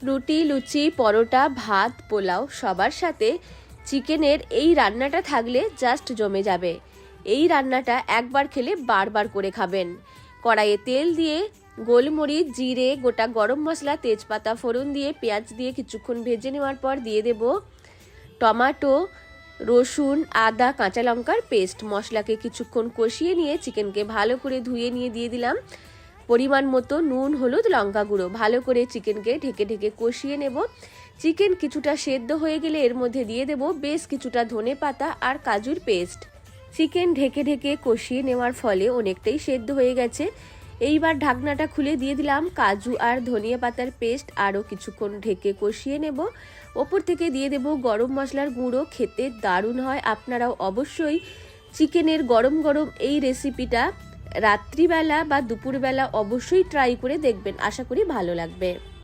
রুটি, লুচি, পরোটা, ভাত, পোলাও সবার সাথে চিকেনের এই রান্নাটা থাকলে জাস্ট জমে যাবে। এই রান্নাটা একবার খেলে বারবার করে খাবেন। কড়াইয়ে তেল দিয়ে গোলমরিচ, জিরে, গোটা গরম মশলা, তেজপাতা ফোড়ন দিয়ে পেঁয়াজ দিয়ে কিছুক্ষণ ভেজে নেওয়ার পর দিয়ে দেব টমেটো, রসুন, আদা, কাঁচা লঙ্কার পেস্ট। মশলাকে কিছুক্ষণ কষিয়ে নিয়ে চিকেনকে ভালো করে ধুয়ে নিয়ে দিয়ে দিলাম পরিমাণ মতো নুন, হলুদ, লঙ্কা গুঁড়ো। ভালো করে চিকেনকে ঢেকে ঢেকে কষিয়ে নেব। চিকেন কিছুটা সেদ্ধ হয়ে গেলে এর মধ্যে দিয়ে দেব বেশ কিছুটা ধনেপাতা আর কাজুর পেস্ট। চিকেন ঢেকে ঢেকে কষিয়ে নেওয়ার ফলে অনেকটাই সেদ্ধ হয়ে গেছে। এইবার ঢাকনাটা খুলে দিয়ে দিলাম কাজু আর ধনিয়া পাতার পেস্ট। আরও কিছুক্ষণ ঢেকে কষিয়ে নেব। ওপর থেকে দিয়ে দেব গরম মশলার গুঁড়ো। খেতে দারুণ হয়। আপনারাও অবশ্যই চিকেনের গরম গরম এই রেসিপিটা রাত্রিবেলা বা দুপুরবেলা অবশ্যই ট্রাই করে দেখবেন। আশা করি ভালো লাগবে।